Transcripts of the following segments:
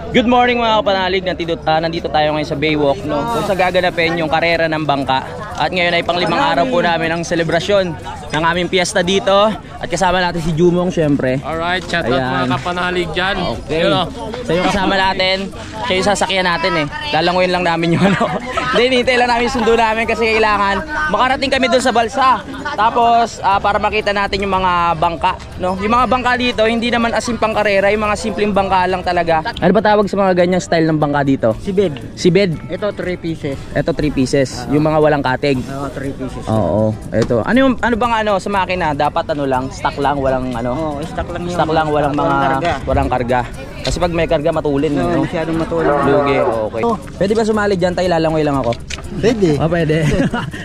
Good morning mga kapanalig, nandito tayo ngayon sa Baywalk, no? Kung sa gaganapin yung karera ng bangka. At ngayon ay pang-5 araw po namin ang selebrasyon ng aming piyesta dito. At kasama natin si Jumong syempre. Alright, shout out mga kapanalig dyan. Okay. So yung kasama natin, siya yung sasakyan natin eh. Lalanguin lang namin yung ano. Hindi, hinihintay lang namin sundo namin kasi kailangan makarating kami doon sa balsa. Tapos para makita natin yung mga bangka, no? Yung mga bangka dito, hindi naman asim pang karera, yung mga simpleng bangka lang talaga. Ano ba tawag sa mga ganyang style ng bangka dito? Sibed. Sibed. Ito 3 pieces. Ito 3 pieces. Yung mga walang katig. 3 pieces. Oo. Ito. Ano bang ano sa makina? Dapat ano lang, stock lang, walang ano. Oo, stock lang yun. Stock lang, walang mga karga. walang karga. Kasi pag may karga matulin, no? Masyadong matulin. Lugi. Okay. Pwede ba sumali diyan? Tayo lalangoy lang ako. Pwede. Pwede.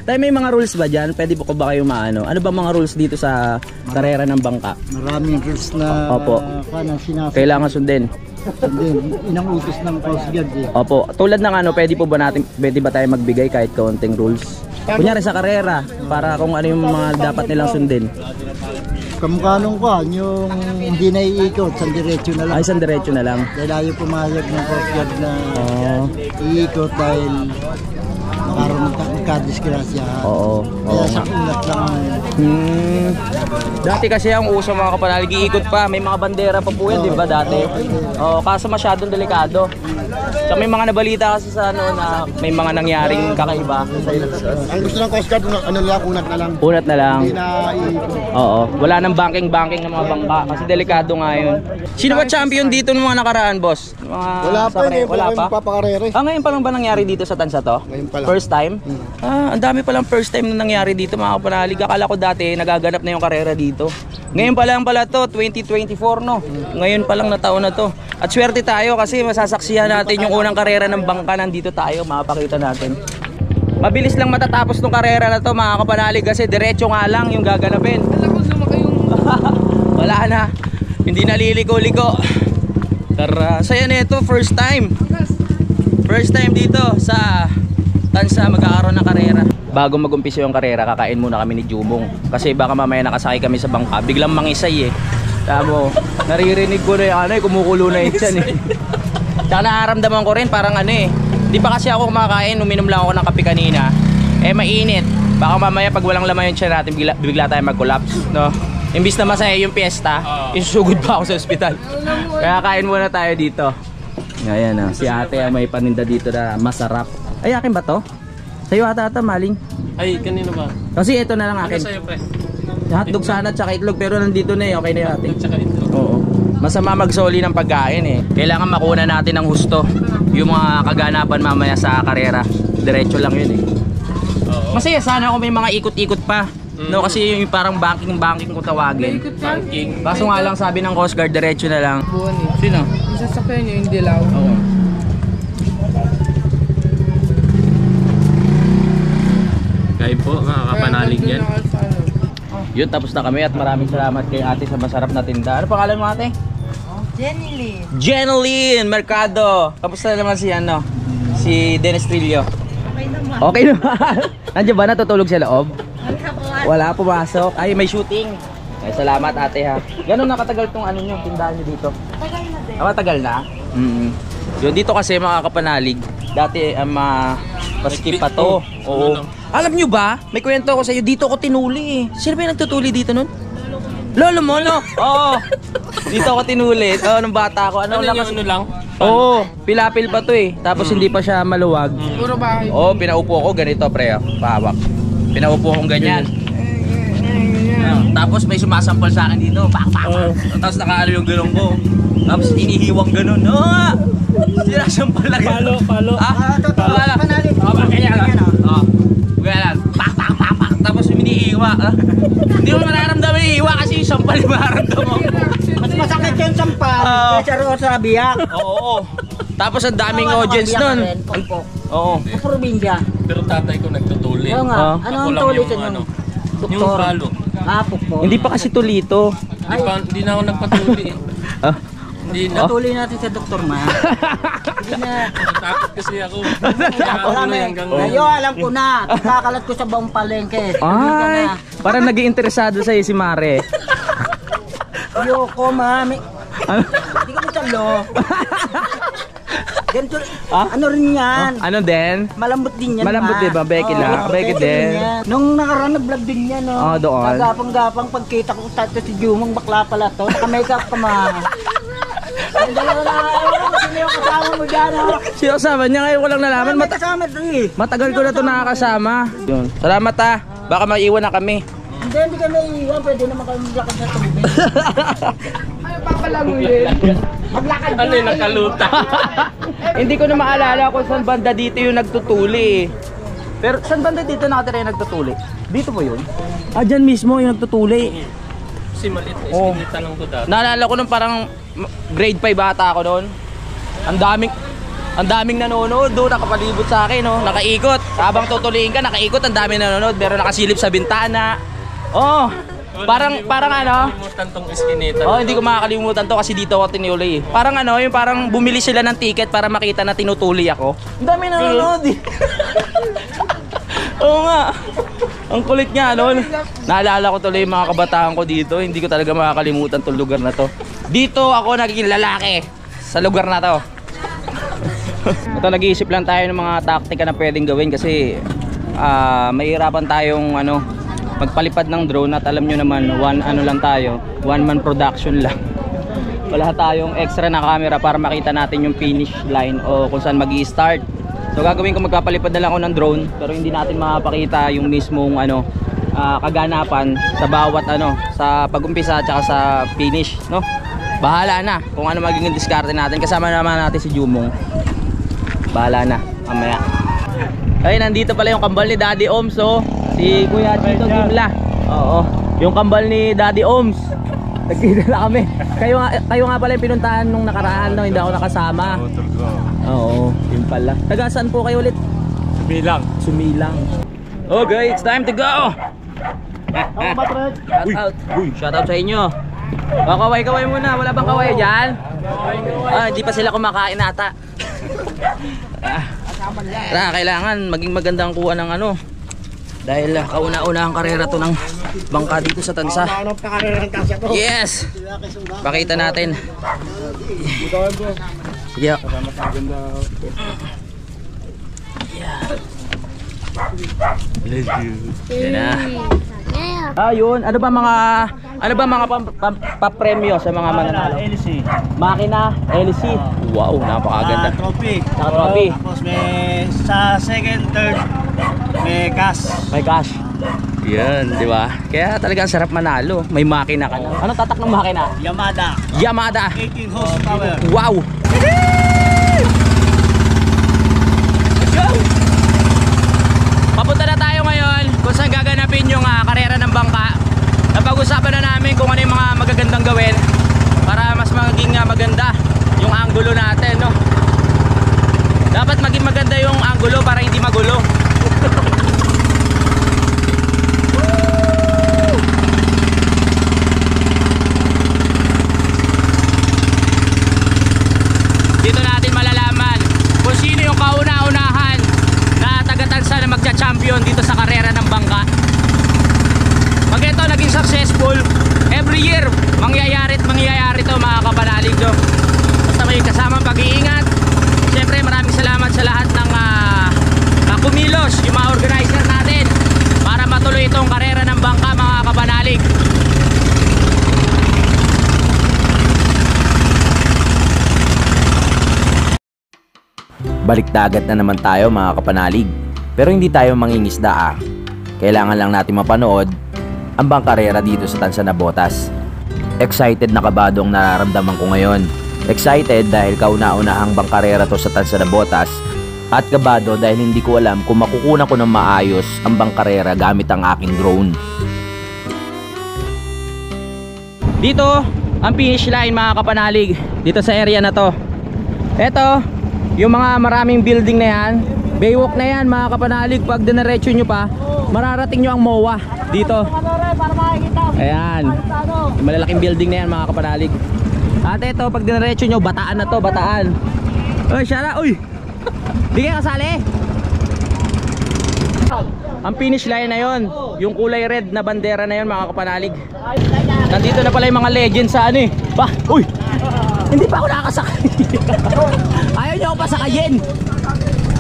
Tayo may mga rules ba diyan? Pwede po ba kayo maano? Ano ba mga rules dito sa karera ng bangka? Maraming rules na Kailangan sundin. Inang utos ng Coast Guard eh. Opo. Tulad ng ano, pwede ba tayo magbigay kahit kaunting rules? Kunyari sa karera, para kung ano yung mga dapat nilang sundin. Kamukha yung hindi na iikot, isang diretso na lang. Ay, isang diretso na lang. Dahil ayaw pumayag ng Coast Guard na iikot dahil makaroon ng magkadisgrasya. Oo. Kaya sa unat lang. Dati kasi ang uso mga kapanalig, iikot pa. May mga bandera pa po yan, di ba dati? Kaso masyadong delikado. So may mga nabalita kasi sa ano na may mga nangyaring kakaiba. Ang gusto ng Coast Guard, ano lang, unat na lang. Unat na lang. Hindi na iikot. Oo. Wala nang banking ng mga bangka kasi delikado nga yun. Sino ba champion dito ng mga nakaraan, boss? Wala pa yun. Wala pa? Papakarere. Ngayon pa lang ba nangyari dito sa Tansa to? Ngayon pa lang. First time? Ang dami palang first time na nangyari dito mga kapanalig. Akala ko dati nagaganap na yung karera dito. Ngayon pa lang pala to, 2024 no? Ngayon pa lang na taon na to. At swerte tayo kasi masasaksihan natin yung unang karera ng bangka. Nandito tayo, mapakita natin. Mabilis lang matatapos tong karera na to mga kapanalig kasi diretso nga lang yung gaganapin. Wala na. Hindi naliliko-liko. Tara, saya nito, first time. First time dito sa Tansa magkakaroon ng karera. Bago mag-umpisa yung karera, kakain muna kami ni Jumong. Kasi baka mamaya nakasakay kami sa bangka, biglang mangisay eh. Tamo, naririnig ko na yung ano eh, kumukulo na yun dyan eh. Tsaka nararamdaman ko rin parang ano eh. Di pa kasi ako kumakain, uminom lang ako ng kape kanina. Eh mainit. Baka mamaya pag walang laman yung tiyan natin, bigla tayo mag-collapse, no? Imbis na masaya yung piyesta, isusugod pa ako sa ospital. Kaya kain muna tayo dito. Ayan na, si ate may paninda dito na masarap. Ay, akin ba to? Sa'yo ata maling. Ay, kanino ba? Kasi ito na lang akin. Ano sa'yo, pre? Hotdog sana at saka itlog, pero nandito na eh, okay na yung atin. Tsaka itlog. Oo. Masama magsoli ng pagkain eh. Kailangan makuha natin ng husto. Yung mga kaganapan mamaya sa karera. Diretso lang yun eh. Masaya sana kung may mga ikot-ikot pa. No, kasi yung parang banking kung tawagin. Banking. Kaso nga lang sabi ng Coast Guard, diretso na lang. Sino? Yung sasakyan nyo, yung dilaw. Oo. Kain po, mga kapanalig yan. Yun, tapos na kami at maraming salamat kay ate sa masarap na tinda. Ano pangalan mo ate? Jenny Jeneline Mercado. Kamusta naman si ano? Si Dennis Trillo. Okay naman. Okay naman. Nandiyan ba natutulog sa loob? Wala, pumasok. Ay, may shooting. Ay, salamat ate ha. Ganun nakatagal tong ano nyo, tindahan nyo dito? Tagal na din. Matagal na? Yun, dito kasi mga kapanalig, dati maskip pa to. Oo. Alam nyo ba, may kwento ako sa iyo, dito ako tinuli eh. Sino ba yung nagtutuli dito nun? Lolo mo, no? Oo. Dito ako tinuli. Nung bata ako. Ano lang kasi? Ano lang? Oo, pilapil pa to eh. Tapos hindi pa siya maluwag. Puro bahay. Oo, pinaupo ako ganito pre, pahawak. Pinaupo akong ganyan. Tapos may sumasampal sa akin dito. Tapos nakaano yung gulong ko. Tapos inihiwang ganun. Sinasampal lang. Palo. Palo. Kaya lang. Kaya lang. Tapos inihiwa. Hindi mo mararamdaman yung hiwa kasi yung sampal yung mararamdaman mo. Mas masakit yung sampal. Kaya roon sa biyak. Oo. Tapos ang daming audience nun. Oo. Sa probinsya. Pero tatay ko nagtutuli. Oo nga. Ano ang tuloy sa ano? doktor? Yung palo. Pukpok. Hindi pa kasi tulito. Hindi na ako nagpatuli eh. Hindi na. Patuloy natin sa doktor ma. Hindi na. Natakot kasi ako. Kaya ako na hanggang Ngayon alam ko na. Kakalat ko sa buong palengke. Ay, parang nag-iinteresado sa'yo si Mare. Yoko mami. Hindi ko matalo. Ganito, Ah? ano rin yan? Ano din? Malambot din yan. Malambot din ba? Becky lang? Becky din. yan. Nung nakaraan nag-vlog din yan. Oo, doon. Nagapang-gapang pagkita ko tato si Jumong, bakla pala to. Naka-makeup ka ma. Ang dalawa na ayaw ko. Sino yung kasama mo dyan? Sino kasama niya? Ngayon ko lang nalaman. May kasama to eh. Matagal ko na ito nakakasama. Yun. Salamat ha. Baka maiwan na kami. Hindi ka naiiwan. Pwede naman kami maglakad sa tubig. Ano yung nakaluta? Hindi ko na maalala kung saan banda dito yung nagtutuli. Pero saan banda dito nakatira yung nagtutuli? Dito po yun? Ah, dyan mismo yung nagtutuli. Kasi maliit na Oh. iskinita lang ko dati. Naalala ko nung parang grade 5 bata ako noon. Ang daming nanonood doon, nakapalibot sa akin, no? Nakaikot. Habang tutuliin ka, nakaikot, ang daming nanonood. Meron nakasilip sa bintana. Oh, parang ano? Kalimutan tong iskinita. Oh, hindi ko makakalimutan to kasi dito ako tinuli. Parang ano, yung parang bumili sila ng ticket para makita na tinutuli ako. Ang dami nanonood eh. Oo nga. Ang kulit nga noon. Naalala ko tuloy yung mga kabataan ko dito. Hindi ko talaga makakalimutan tong lugar na to. Dito ako naging lalaki sa lugar na to. Ito, nag-iisip lang tayo ng mga taktika na pwedeng gawin kasi mahirapan tayong magpalipad ng drone at alam nyo naman one man production lang. Wala tayong extra na camera para makita natin yung finish line o kung saan mag-i-start. So gagawin ko, magpapalipad na lang ako ng drone pero hindi natin makapakita yung mismong kaganapan sa bawat sa pag-umpisa at saka sa finish, no? Bahala na kung ano magiging diskarte natin. Kasama naman natin si Jumong. Bahala na mamaya. Ay, nandito pala yung kambal ni Daddy Oms, oh. Si Kuya Chito Gimla. Oo, yung kambal ni Daddy Oms. Nagkita na kami. Kayo nga pala yung pinuntahan nung nakaraan, no? Hindi ako nakasama. Oo, yun pala. Taga saan po kayo ulit? Sumilang. Okay, it's time to go. Shout out sa inyo. Kaway muna. Wala bang kaway dyan? Hindi pa sila kumakain ata. Kailangan maging magandang kuha ng dahil kauna-una ang karera to ng bangka dito sa Tansa. Yes! Pakita natin. Yeah. Yan na. Ayun, ano ba mga papremyo sa mga mananalo? LC. Makina, LC. Wow, napakaganda. Trophy. Naka-trophy. Tapos may sa second, third, may cash. May cash. Yan, di ba? Kaya talagang sarap manalo. May makina ka na. Anong tatak ng makina? Yamada. 18 horsepower. Wow! Papunta na tayo ngayon kung saan gaganapin yung karera ng bangka. Napag-usapan na namin kung ano yung mga magagandang gawin para mas maging maganda yung anggulo natin, no? Dapat maging maganda yung anggulo para hindi magulo. Dito natin malalaman kung sino yung kauna-unahan na taga-Tansa na magcha-champion dito sa karera ng bangka. Pag ito naging successful, every year mangyayari to mga kapanalig, no? Basta may kasamang pag-iingat. Siyempre maraming salamat sa lahat ng kumilos, yung mga organizer natin para matuloy itong karera ng bangka, mga kapanalig. Balik dagat na naman tayo mga kapanalig. Pero hindi tayo mangingisda . Kailangan lang natin mapanood ang bangkarera dito sa Tansa na Botas. Excited na kabado ang nararamdaman ko ngayon. Excited dahil kauna-unahang bangkarera to sa Tansa na Botas. At kabado dahil hindi ko alam kung makukunan ko ng maayos ang bangkarera gamit ang aking drone. Dito ang finish line, mga kapanalig, dito sa area na to. Eto yung mga maraming building na yan, baywalk na yan, mga kapanalig. Pag dinaretso nyo pa, mararating nyo ang MOA dito. Ayan, yung malalaking building na yan, mga kapanalig. At ito, pag dinaretso nyo, Bataan na to, Bataan. Uy, Shara, uy, di kayo kasali. Ang finish line na yon, yung kulay red na bandera na yon, mga kapanalig. Nandito na pala yung mga legends sa uy, hindi pa ako nakakasakay. Ayaw nyo ako pasakay. Cayenne.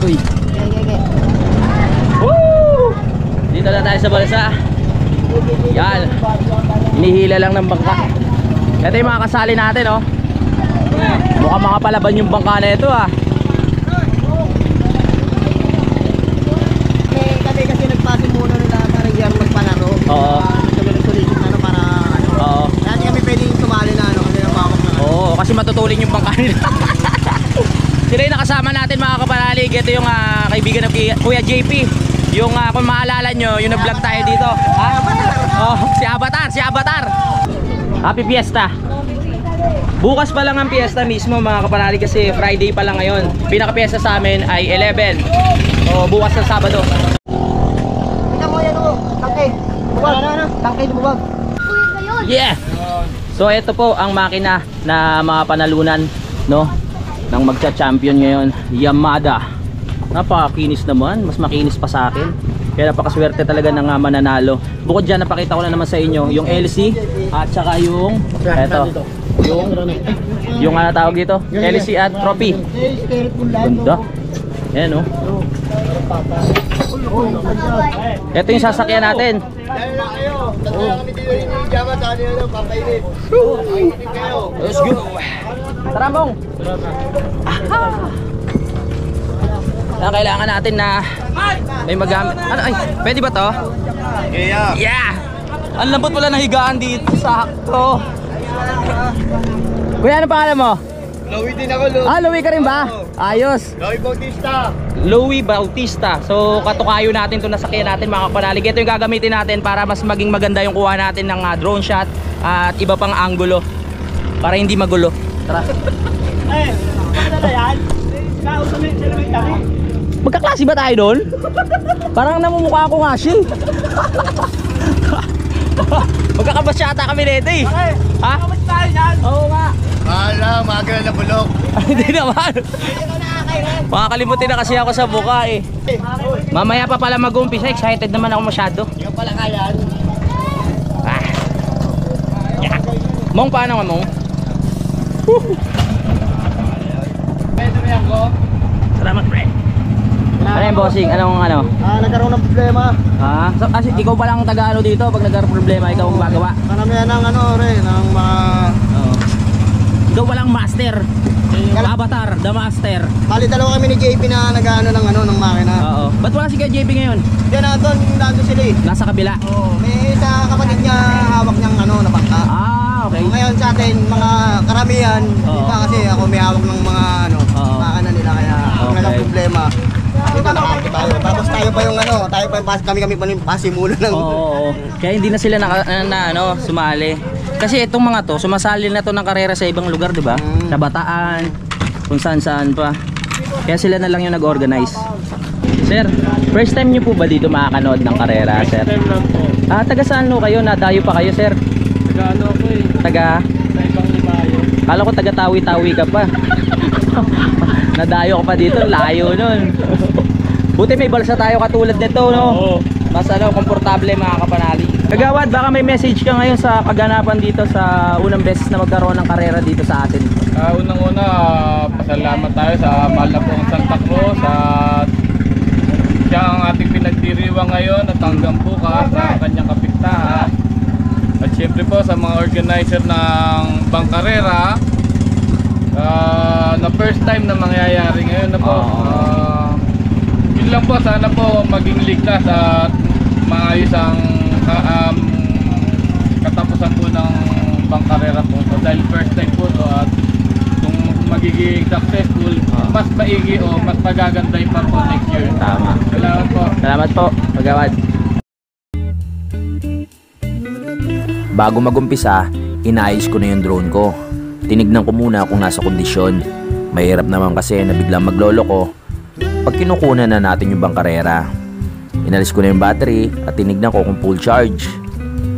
Uy. Woo! Dito na tayo sa balsa. Yan. Hinihila lang ng bangka. Ito yung mga kasali natin, oh. Mukhang mga palaban yung bangka na ito, ah. Kami kasi nagpasi muna nila para diyan magpalaro. Oo. Kami nagsulisit na para ano. Oo. Dati kami pwedeng sumali na ano, kasi nabawak na. Oo, kasi matutulin yung bangka nila. Sila yung nakasama natin mga kapanalig. Ito yung kaibigan ng Kuya JP. Yung kung maalala nyo, yung nag-vlog tayo dito. Ha? Oh, si Avatar. Happy Fiesta. Bukas pa lang ang fiesta mismo mga kapanalig kasi Friday pa lang ngayon. Pinaka-fiesta sa amin ay 11. O bukas na Sabado. Tingnan mo yan oh, tangke. Bubag. Tangke bubag. Yeah. So ito po ang makina na mga panalunan, no, ng magcha-champion ngayon, Yamada. Napakakinis naman, mas makinis pa sa akin. Kaya napakaswerte talaga ng mananalo. Bukod dyan, napakita ko na naman sa inyo yung LC at saka yung eto, yung tawag dito, LC at trophy. Ganda. Ayan oh. Ito yung sasakyan natin. Let's go. Tara mong. Kailangan natin na may magamit. Ano ay, pwede ba to? Yeah. Ang lambot pala ng higaan dito. Sakto. Kuya, ano pangalan mo? Louie din ako, Louie. Ah, Louie ka rin ba? Ayos. Louie Bautista. Louie Bautista. So katukayo natin ito, nasakyan natin mga kapanalig. Ito yung gagamitin natin para mas maging maganda yung kuha natin ng drone shot at iba pang angulo para hindi magulo. Tara. Magkaklase ba tayo doon? Parang namumukha ako nga siya. Magkakabas yata kami nito eh. Ha? Oo nga. Magal na bulok. Hindi naman. Makakalimutin na kasi ako sa buka eh. Mamaya pa pala mag-umpisa. Excited naman ako masyado. Yung pala kayan. Yeah. Mong, paano nga mong? Salamat pre. Ano yung bossing? Anong ano? Nagkaroon ng problema. So, kasi ikaw pa lang taga-ano dito. Pag nagkaroon problema, ikaw ang gagawa. Karamihan ng ano rin, ng mga... Ikaw walang master. Avatar, the master. Bali dalawa kami ni JP na nag-ano ng ano, ng makina. Oo. Ba't wala si Kuya JP ngayon? Diyan nandun sila eh. Nasa kabila. Oo, may isa kapatid niya hawak niyang ano, na bangka. Okay. Ngayon sa atin, mga karamihan, Oo. iba kasi ako may hawak ng mga ano, Oo. makina nila kaya kung Okay. walang problema. Dito nakakita tayo. Tapos tayo pa yung ano, tayo pa yung kami pa yung pasimulo ng... Oo. Kaya hindi na sila ano, sumali. Kasi itong mga to, sumasali na to ng karera sa ibang lugar, di ba? Sa Bataan, kung saan-saan pa. Kaya sila na lang yung nag-organize. Sir, first time nyo po ba dito makakanood ng karera, sir? Time lang po. Taga saan no kayo? Nadayo pa kayo, sir? Taga ano ako eh. Taga? Sa ibang limayo. Kala ko taga Tawi-Tawi ka pa. Nadayo ka pa dito, layo nun. Buti may balsa tayo katulad nito, no? Oo. Mas ano, komportable mga kapanali. Kagawad, baka may message ka ngayon sa kaganapan dito sa unang beses na magkaroon ng karera dito sa atin. Unang-una, pasalamat tayo sa mahal na pong Santa Cruz at siya ang ating pinagdiriwang ngayon at hanggang bukas sa kanyang kapitbahay. At syempre po sa mga organizer ng Bangkarera na first time na mangyayari ngayon na po. Yun lang po, sana po maging ligtas at maayos ang katapusan po ng Bangkarera po. So, dahil first time po to at kung magiging successful, mas maigi o mas magaganda pa po next year. Tama. Salamat po. Salamat po, Kagawad. Bago magumpisa, inayos ko na yung drone ko. Tinignan ko muna kung nasa kondisyon. Mahirap naman kasi na biglang maglolo ko pag kinukunan na natin yung Bangkarera. Inalis ko na yung battery at tinignan ko kung full charge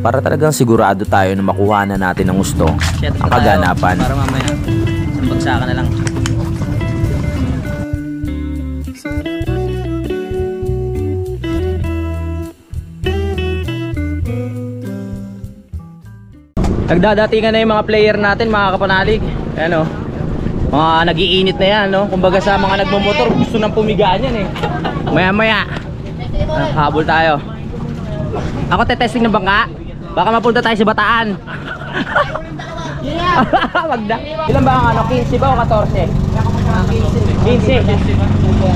para talagang sigurado tayo na makuha na natin ang gusto, ang kaganapan. Para mamaya, isang bagsakan na lang. Nagdadatingan na yung mga player natin mga kapanalig. Ayan o, Mga nagiinit na yan, no? Kumbaga sa mga nagmumotor, gusto nang pumigaan yan eh. Maya maya habol tayo. Ako testing ng bangka. Baka mapunta tayo sa Bataan. Wag na. Ilan ba ang ano? 15 ba o 14? 15.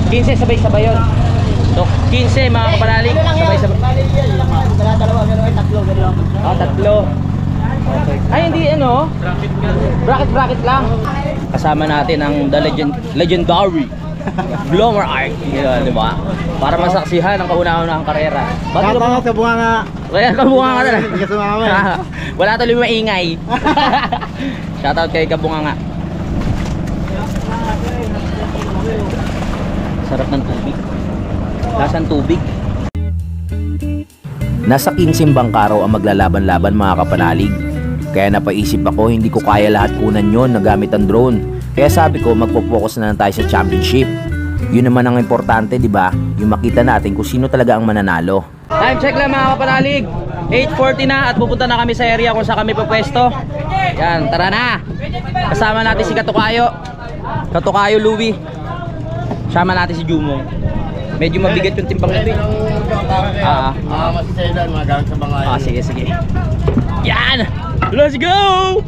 15 sabay-sabay yun. So 15 mga kapanalig. Sabay-sabay. Dalawa, gano'n, tatlo, gano'n. Oh, tatlo. Okay. Ay hindi ano. Bracket lang. Kasama natin ang the legendary Glomar Arc, di ba? Para masaksihan ang kauna-unahang karera. Bakit mo sa bunga? Kaya kabunga nga talaga. Hindi ka sumama. Wala tuloy maingay. Shoutout kay Kabunga nga. Sarap ng tubig. Lasang tubig. Nasa 15 bangkaraw ang maglalaban-laban mga kapanalig. Kaya napaisip ako hindi ko kaya lahat kunan yon na gamit ang drone. Kaya sabi ko magpo-focus na lang tayo sa championship. Yun naman ang importante, di ba? Yung makita natin kung sino talaga ang mananalo. Time check lang mga kapanalig. 8:40 na at pupunta na kami sa area kung saan kami pupwesto. Yan, tara na. Kasama natin si Katukayo. Katukayo Louie. Kasama natin si Jumong. Medyo mabigat yung timbang nito. Masisailan, mga gamit sa bangayan. Sige, sige. Yan! Let's go!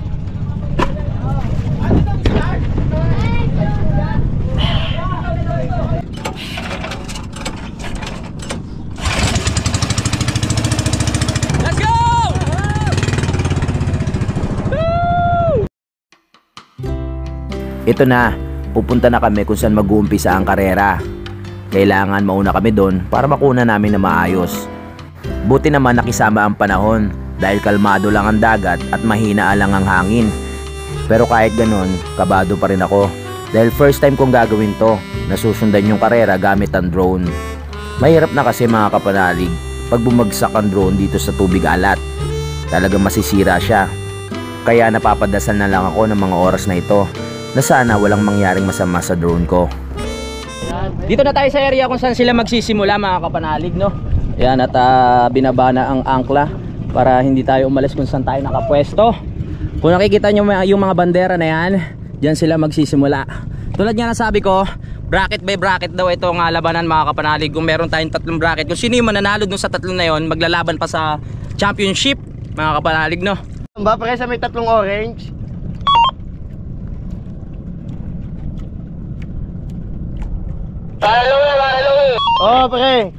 Let's go! Ito na, pupunta na kami kung saan mag-uumpisa ang karera. Kailangan mauna kami doon para makuna namin na maayos. Buti naman nakisama ang panahon dahil kalmado lang ang dagat at mahina lang ang hangin. Pero kahit ganun, kabado pa rin ako dahil first time kong gagawin to, nasusundan yung karera gamit ang drone. Mahirap na kasi mga kapanalig pag bumagsak ang drone dito sa tubig alat. Talagang masisira siya. Kaya napapadasal na lang ako ng mga oras na ito na sana walang mangyaring masama sa drone ko. Dito na tayo sa area kung saan sila magsisimula mga kapanalig, no? Yan, at binaba na ang angkla para hindi tayo umalis kung saan tayo nakapwesto. Kung nakikita nyo yung mga bandera na yan, dyan sila magsisimula. Tulad nga nasabi ko, bracket by bracket daw itong labanan mga kapanalig. Kung meron tayong 3 bracket, kung sino yung mananalo dun sa 3 na yon, maglalaban pa sa championship mga kapanalig, no? Ba, pre, sa may 3 orange? Oh, pre.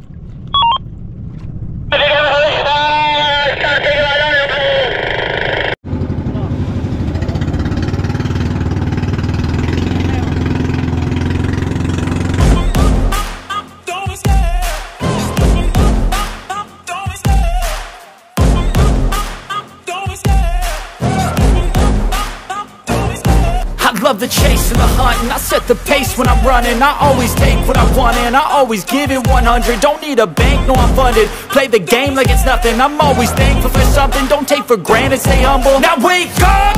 Love the chase and the hunt, and I set the pace when I'm running. I always take what I want and I always give it 100. Don't need a bank, no I'm funded. Play the game like it's nothing. I'm always thankful for something. Don't take for granted, stay humble. Now wake up,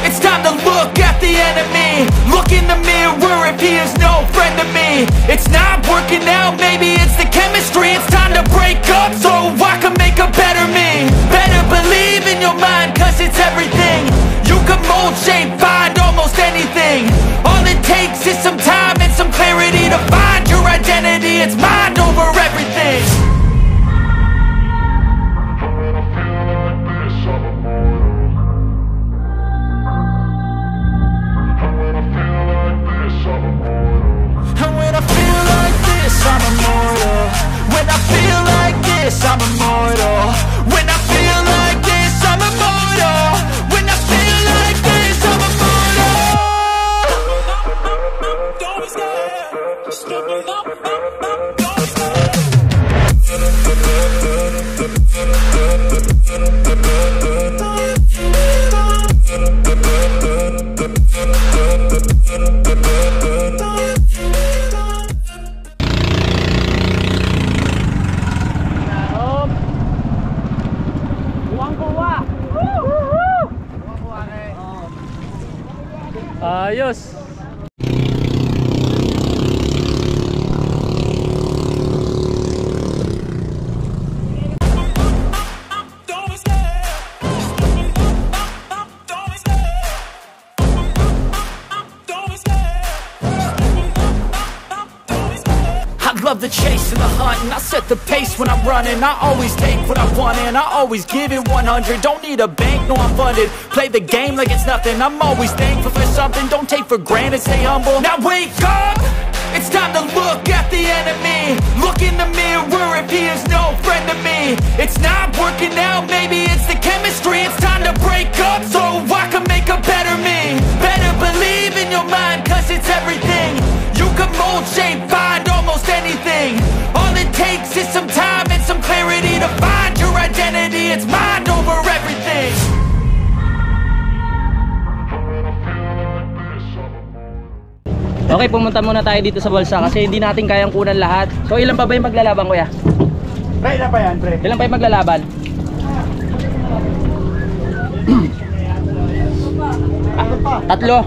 it's time to look at the enemy. Look in the mirror if he is no friend to me. It's not working out, maybe it's the chemistry. It's time to break up so I can make a better me. Better believe in your mind, cause it's everything. You can mold, shape, find almost anything. All it takes is some time and some clarity to find your identity. It's mind over everything. And when I feel like this, I'm immortal. When I feel like this, I'm immortal. When I feel like this, I'm immortal. When I feel like this, I'm immortal. Don't be scared. Step it up, don't be scared. Ayos. love the chase and the hunt, and I set the pace when I'm running. I always take what I want and I always give it 100. Don't need a bank, no I'm funded. Play the game like it's nothing. I'm always thankful for something. Don't take for granted, stay humble. Now wake up! It's time to look at the enemy. Look in the mirror if he is no friend to me. It's not working out, maybe it's the chemistry. It's time to break up so I can make a better me. Better believe in your mind, cause it's everything. You can mold, shape, find almost anything. All it takes is some time and some clarity to find your identity. It's mind over everything. Okay, pumunta muna tayo dito sa bulsa kasi hindi natin kayang kunan lahat. So ilan pa ba yung maglalaban, kuya? Pre, ilan pa yan, pre? Ilan pa yung maglalaban? Tatlo.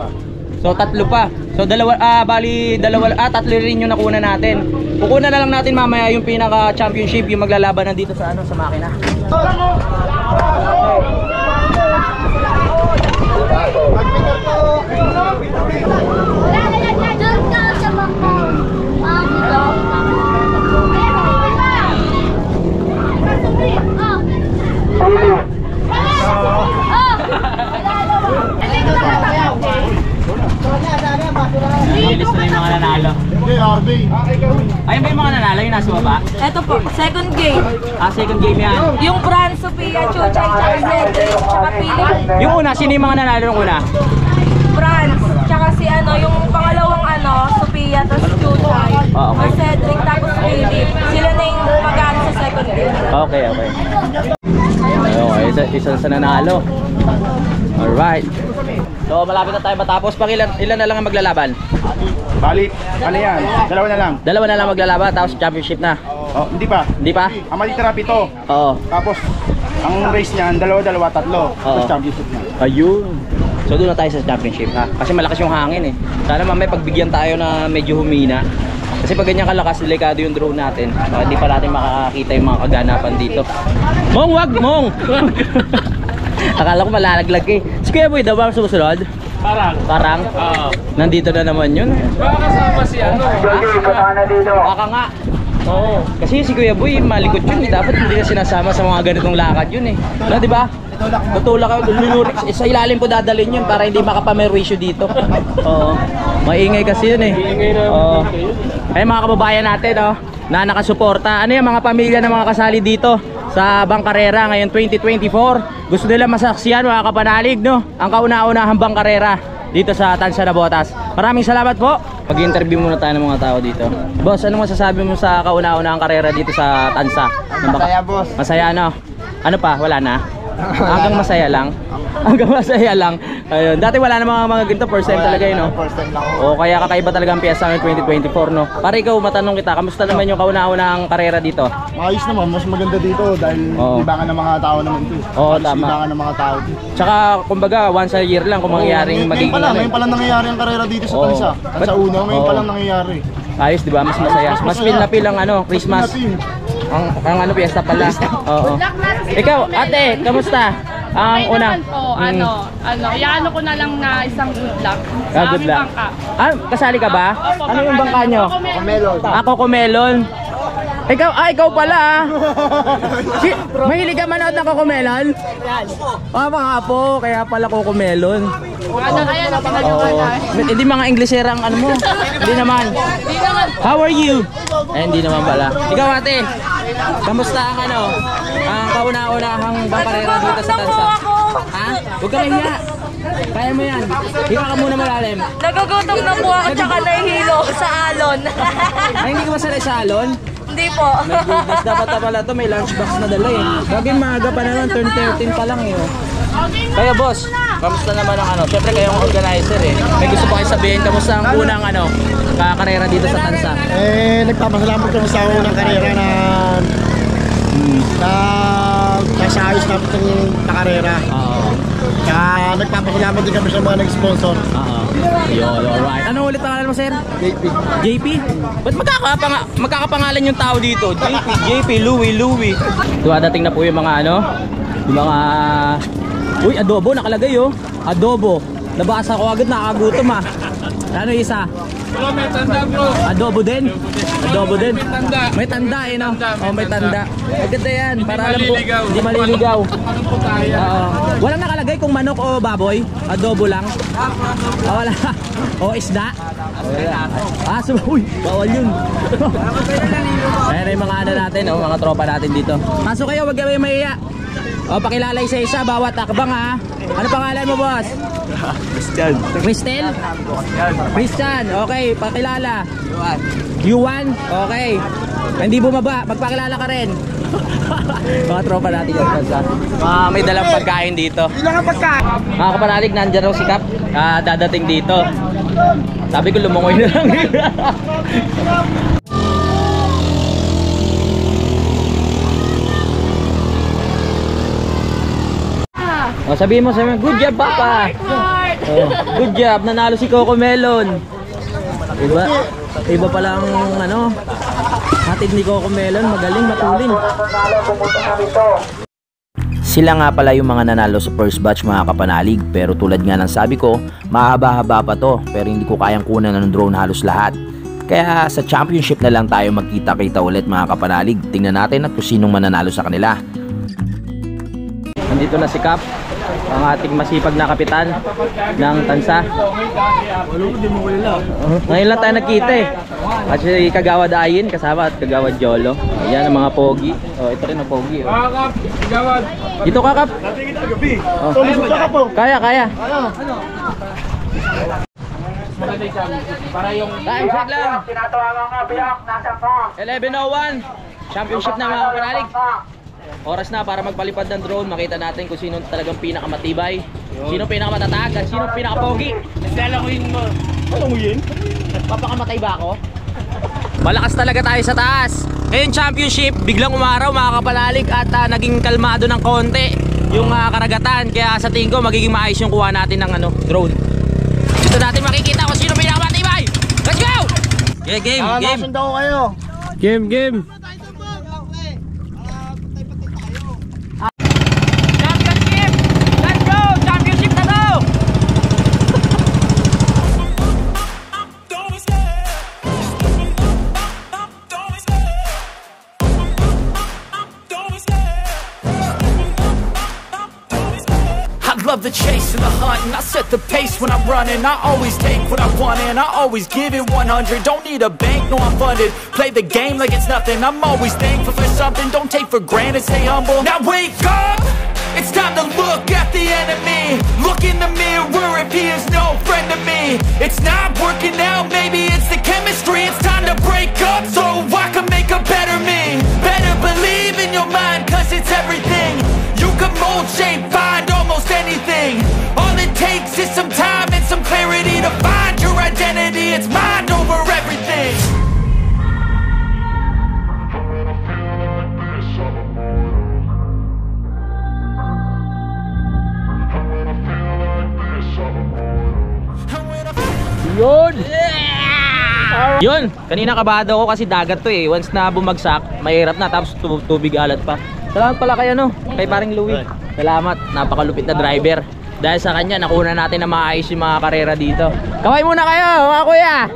So tatlo pa. So tatlo rin yung nakuna natin. Kukunan na lang natin mamaya yung pinaka championship, yung maglalaban nandito sa sa makina. Nililis na yung mga nanalo. Ayun ba yung mga nanalo yung nasa baba? Ito po, second game. Second game yan. Yung Fran, Sophia, Chuchay, tsaka Cedric, tsaka Philip. Yung una, sino yung mga nanalo ng una? Fran, tsaka si yung pangalawang Sophia, tapos Chuchay. Okay. Cedric, tapos Philip. Sila na yung mag-ano sa second game. Okay. Okay, isa sa nanalo. Alright. So malapit na tayo matapos. Ilan na lang ang maglalaban? Balik, ano yan? Dalawa na lang. Dalawa na lang maglalaban, tapos championship na. Oh, hindi pa. Hindi pa? Ang matitira 7. Oo. Tapos, ang race niyan, dalawa, tatlo. Tapos championship na. Ayun. So doon na tayo sa championship ha. Kasi malakas yung hangin eh. Sana mamaya pagbigyan tayo na medyo humina. Kasi pag ganyan kalakas, delikado yung drone natin. Hindi pa natin makakakita yung mga kaganapan dito. Mong, wag! Mong! Akala ko malalaglag eh. Si Kuya Boy daw ba susunod? Parang? Oo. Nandito na naman yun. Baka kasama si Baka nga. Oo. Kasi si Kuya Boy malikot yun eh. Dapat hindi na sinasama sa mga ganitong lakad yun eh. No, di ba? Tutulak ako, lulurix. Sa ilalim po dadalhin yun para hindi makapamerwisyo dito. Oo. Maingay kasi yun eh. Oo. Ay mga kababayan natin na nakasuporta. Ano yung mga pamilya na mga kasali dito sa Bangkarera ngayon 2024. Gusto nila masaksiyan mga kapanalig ang kauna-unahang Bangkarera dito sa Tansa na Botas. Maraming salamat po. Pag-interview muna tayo ng mga tao dito. Boss, ano masasabi mo sa kauna-unahang karera dito sa Tansa? Masaya, boss. Masaya Ano pa? Wala na? Hanggang masaya lang. Hanggang masaya lang. Ayun. Dati wala na mga ganito, first time talaga yun First time lang ako. O kaya kakaiba talaga ang piyesta ng 2024 Para ikaw matanong kita, kamusta naman yung kauna-unahang karera dito? Maayos naman, mas maganda dito dahil libangan ng mga tao naman ito. Oo, tama. Libangan ng mga tao dito. Tsaka kumbaga once a year lang kung mangyayaring magiging Ngayon pa lang nangyayari ang karera dito sa Tansa. Tansa Uno, ngayon pa lang nangyayari. Ayos, di ba? Mas masaya. Mas feel na feel ang Christmas. Ang piyesta pala. Oo. Ikaw, ate, kamusta? Ang unang iano ko na lang na isang good luck sa aming bangka. Kasali ka ba? Opo, ano yung bangka nyo? Comelon. Comelon. Ikaw pala mahilig ka manood ng Comelon? Mga apo, kaya pala Comelon. Ayan ang pinagawa. Hindi mga Inglesera ang mo. Hindi naman. How are you? Hindi naman pala. Ikaw ate, kamusta ang ang kauna-unahang Bangkarera dito sa Tansa? Ha? Huwag ka mahiya. Kaya mo yan. Higa ka muna malalim. Nagugutom na po ako tsaka nahihilo sa alon. Ay, hindi ka masanay sa alon? Hindi po. My goodness, dapat na pala to may lunchbox na dala eh. Bagay maaga pa naman, turn 13 pa lang eh. Kaya boss, kamusta naman ang Siyempre kayong organizer eh. May gusto pa kayo sabihin, kamusta ang unang karera dito sa Tansa? Nagpapasalamat kami sa unang karera na nasa ayos namin itong nakarera. Kaya nagpapasalamat din kami sa mga nag-sponsor. Yun, alright. Ano ulit pangalan mo, sir? JP. JP? Ba't magkakapangalan yung tao dito? JP, Louie. Duwadating na po yung mga yung mga... Uy, adobo, nakalagay Adobo. Nabasa ko agad, nakakagutom Ano yung isa? Bro, may tanda bro. Adobo din? Adobo din? May tanda. May tanda eh no? Oh, may tanda. Maganda yan. Para alam ko, maliligaw. hindi maliligaw. Anong putaya? Oo. Walang nakalagay kung manok o baboy? Adobo lang? Wala. O isda? Wala. Uy, bawal yun. Ayan yung mga ano natin, mga tropa natin dito. Pasok kayo, wag kayo mahiya. O, pakilala isa-isa, bawat akbang ha. Ano pangalan mo, boss? Christian. Christian? Christian, okay, pakilala. Yuan. Okay. Hindi bumaba, magpakilala ka rin. Mga tropa natin yan. May dalang pagkain dito. Ilang pagkain? Mga kapanalig, nandyan raw si Kap. Dadating dito. Sabi ko lumungoy na lang. O, sabihin mo sa mga, good job papa. Good job, nanalo si Coco Melon. Iba palang ano, hatid ni Coco Melon, magaling matulin. Sila nga pala yung mga nanalo sa first batch mga kapanalig, pero tulad nga ng sabi ko, mahaba-haba pa to, pero hindi ko kayang kunan ng drone halos lahat. Kaya sa championship na lang tayo magkita-kita ulit mga kapanalig. Tingnan natin at kung sinong mananalo sa kanila. Nandito na si Kap, ang ating masipag na kapitan ng Tansa. Ngayon lang tayo nagkita eh. At si Kagawad Ayin kasama at Kagawad Jolo. Ayan ang mga pogi. Oh, ito rin ang pogi. Oh. Gawad. Dito ka, Kap. Oh. Kaya. Para yung Time check lang. 11:01. Championship na mga kapanalig. Oras na para magpalipad ng drone. Makita natin kung sino talagang pinakamatibay, sino pinakamatatag, at sino pinakapogi. Lalakuin mo. Ano mo yun? Papakamatay ba ako? Malakas talaga tayo sa taas. Ngayon championship, biglang umaraw mga kapanalig at naging kalmado ng konti yung karagatan. Kaya sa tingin ko magiging maayos yung kuha natin ng drone. Dito natin makikita kung sino pinakamatibay. Let's go! Yeah, game. Game. Championship! Let's go! Championship na to! I love the chase and the hunt, and I set the pace when I'm running. I always take what I want and I always give it 100. Don't need a bank, no I'm funded. Play the game like it's nothing. I'm always thankful for something. Don't take for granted, stay humble. Now wake up! It's time to look at the enemy. Look in the mirror if he is no friend to me. It's not working out, maybe it's the chemistry. It's time to break up so I can make a better me. Better believe in your mind, cause it's everything. You can mold, shape, find almost anything. All it takes is some time and some clarity to find your identity. It's mind over everything. Yun! Kanina kabado ako kasi dagat to eh. Once na bumagsak, mahirap na, tapos tubig alat pa. Salamat pala kay kay paring Louie. Salamat, napakalupit na driver. Dahil sa kanya, nakuha natin na maayos yung mga karera dito. Kaway muna kayo, mga kuya!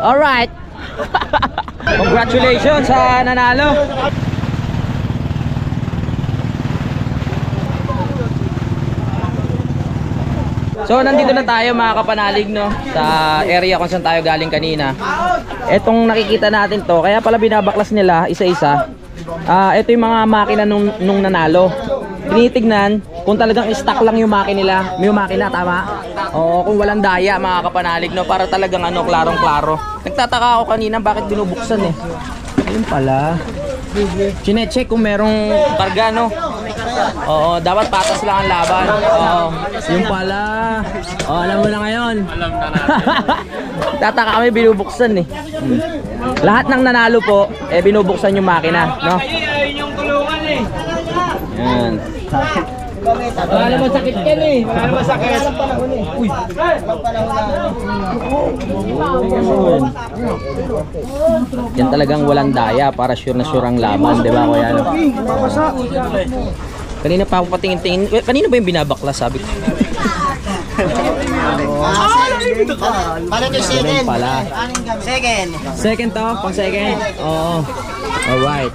Alright! Congratulations sa nanalo! So nandito na tayo mga kapanalig sa area kung saan tayo galing kanina. Etong nakikita natin to, kaya pala binabaklas nila isa-isa. Ito yung mga makina nung nanalo. Tinitignan kung talagang stock lang yung makina nila. May makina, tama? Oo, kung walang daya mga kapanalig para talagang klarong-klaro. Nagtataka ako kanina bakit binubuksan eh. Ayun pala. Chine-check kung merong karga Oo, dapat patas lang ang laban. Oo, yung pala. Alam mo na ngayon. Alam na natin. Tataka kami binubuksan eh. Lahat ng nanalo po, binubuksan yung makina, no? Ayun yung kulungan eh. Yan. Wala naman sakit yan eh. Ano masakit? Uy. Yan talagang walang daya para sure na sure ang laban, di ba kuya? Kanina pa ako patingin-tingin. Kanina ba yung binabaklas sabi ko? Paano ito yung second? pala. Second. Second to? Pang second? Oo. Alright.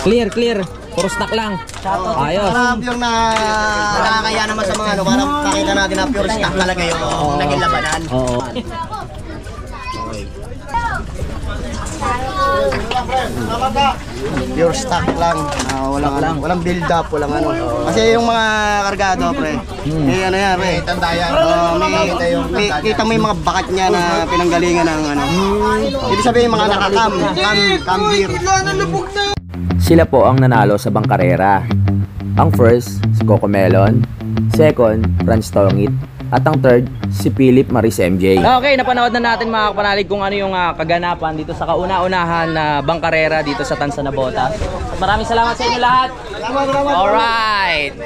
Clear, clear. Puro stock lang. Ayos. Para yung nakakaya naman sa mga ano, para makita natin na pure stock talaga yung naging labanan. Oo. Pure stock lang. Walang build up, walang ano. Kasi yung mga kargado, pre. May ano yan, pre. Tandayan. Kita mo yung mga bakat niya na pinanggalingan ng ano. Ibig sabihin yung mga cam gear. Sila po ang nanalo sa bangkarera. Ang first, si Coco Melon. Second, Franz Tongit. At ang third, si Philip Maris MJ. Okay, napanood na natin mga kapanalig kung ano yung kaganapan dito sa kauna-unahan na bangkarera dito sa Tansa na Botas. Maraming salamat sa inyo lahat. Alright.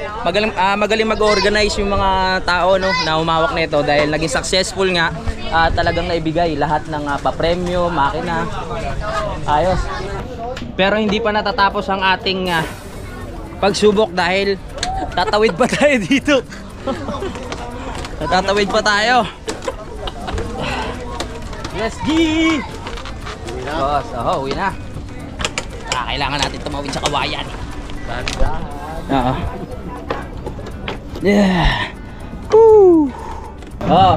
Magaling mag-organize yung mga tao no, na humawak nito dahil naging successful nga. Talagang naibigay lahat ng papremyo, makina. Ayos. Pero hindi pa natatapos ang ating pagsubok dahil tatawid pa tayo dito. Tatawid pa tayo. Let's G! Boss, uwi na. Kailangan natin tumawid sa kawayan. Oo. Yeah. Woo!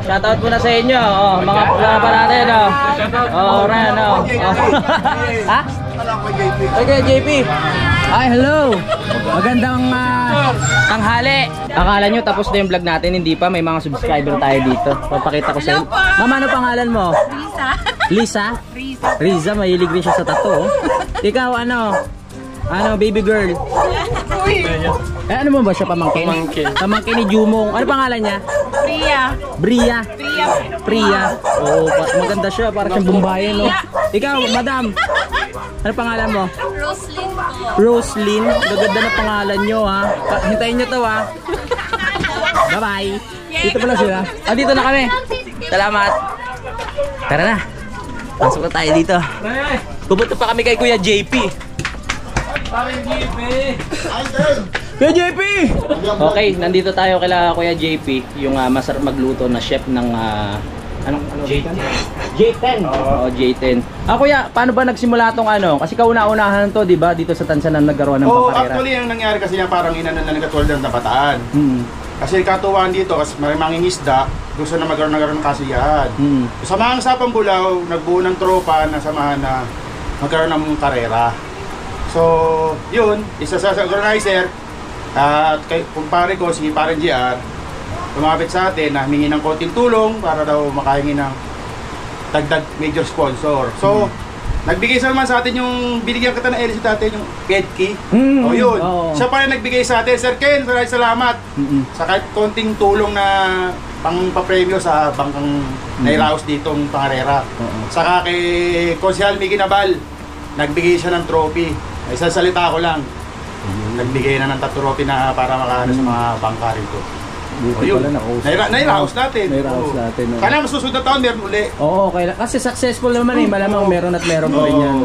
Shoutout muna sa inyo. Mga pa natin. Ren. Ha? Okay, JP. Hi, hello. Magandang tanghali. Akala nyo tapos na yung vlog natin, hindi pa. May mga subscriber tayo dito. Papakita ko sa inyo. Mama, ano pangalan mo? Lisa. Lisa? Riza, mahilig rin siya sa tattoo. Ikaw, ano? Ano, baby girl? Ano mo ba siya pamangkin? Pamangkin ni Jumong. Ano pangalan niya? Bria. Priya. Oo, maganda siya. Para siyang Bumbayan, no? Ikaw, madam. Ano pangalan mo? Roslyn po. Roslyn. Gaganda na pangalan nyo, ha? Hintayin nyo to, ha? Bye-bye. Dito pala sila. Dito na kami. Salamat. Tara na. Pasok na tayo dito. Pupunta pa kami kay Kuya JP. Kuya JP! Okay, nandito tayo kila Kuya JP, yung masarap magluto na chef ng J10. J10. Oo, J10. Kuya, paano ba nagsimula tong ano? Kasi kauna-unahan to, 'di ba? Dito sa Tansa na nagkaroon ng pangkarera. Actually, ang nangyari kasi yan parang inanan na nagkatulad ng Bataan. Kasi katuwaan dito kasi may mangingisda, gusto na magkaroon ng kasiyahan. Sa mga Sapang Bulaw, nagbuo ng tropa na samahan na magkaroon ng karera. So, yun, isa sa organizer at kumpare ko, si Parang GR, lumapit sa atin na humingi ng konting tulong para daw makahingi ng dagdag major sponsor. So, nagbigay sa naman sa atin yung binigyan kita ng LC dati, yung Pedkey. O yun, siya pa rin nagbigay sa atin. Sir Ken, maraming salamat sa kahit konting tulong na pang-papremyo sa bangkang nairaos ditong pangarera. Saka kay Konsyal Miki Nabal, nagbigay siya ng trophy. Isang salita ko lang, nagbigay na ng trophy na para makaano sa mga bangka rito. Nairaos natin. Kaya mas susunod na taon, meron uli. Oo, okay. Kasi successful naman eh. Malamang meron at meron pa rin yan.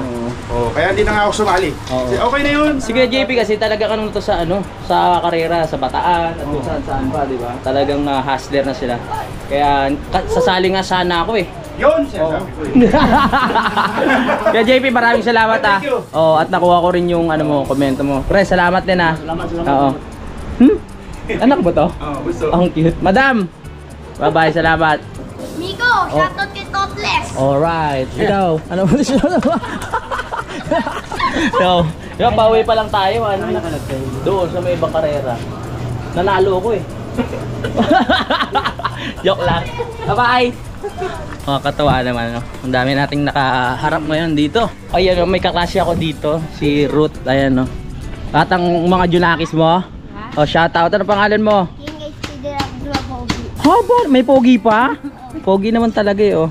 Kaya hindi na nga ako sumali. Okay na yun. Sige JP, kasi talaga kanong to sa ano, sa karera, sa Bataan at kung saan pa, di ba? Talagang hustler na sila. Kaya sasali nga sana ako eh. Yun, sinasabi ko eh. Kaya JP, maraming salamat ah. At nakuha ko rin yung ano mo, komento mo. Pre, salamat din ah. Oo. Anak ba to? Gusto. Ang cute. Madam! Bye-bye, salamat. Miko, shoutout kay Topless. Alright. Ikaw, ano ba siya? Yo, pauwi pa lang tayo. Ano? Doon sa may ibang karera. Nanalo ako eh. Joke lang. Bye-bye! Katawa naman. No? Ang dami nating nakaharap ngayon dito. Ayan, may kaklase ako dito. Si Ruth. Ayan, no. At ang mga Junakis mo. Shoutout. Ano pangalan mo? Haba, may pogi pa? Pogi naman talaga eh, oh.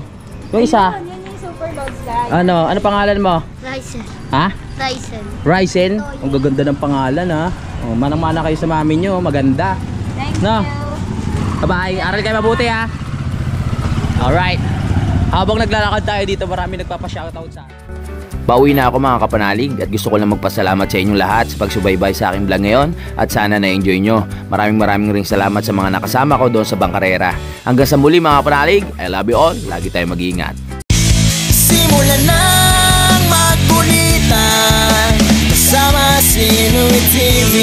Yung isa? Yan yung super loads guys. Ano pangalan mo? Ryzen. Ha? Ryzen. Ryzen? Ang gaganda ng pangalan ha. Manang-mana kayo sa mami nyo, maganda. Thank No? you. Bye-bye, aral kayo mabuti ha. Alright. Habang naglalakad tayo dito, marami nagpapa-shoutout sa atin. Pauwi na ako mga kapanalig at gusto ko lang magpasalamat sa inyong lahat sa pagsubaybay sa aking vlog ngayon at sana na-enjoy nyo. Maraming ring salamat sa mga nakasama ko doon sa Bangkarera. Hanggang sa muli mga kapanalig, I love you all. Lagi tayong mag-iingat. Simulan ng magkulitan kasama si Louie TV.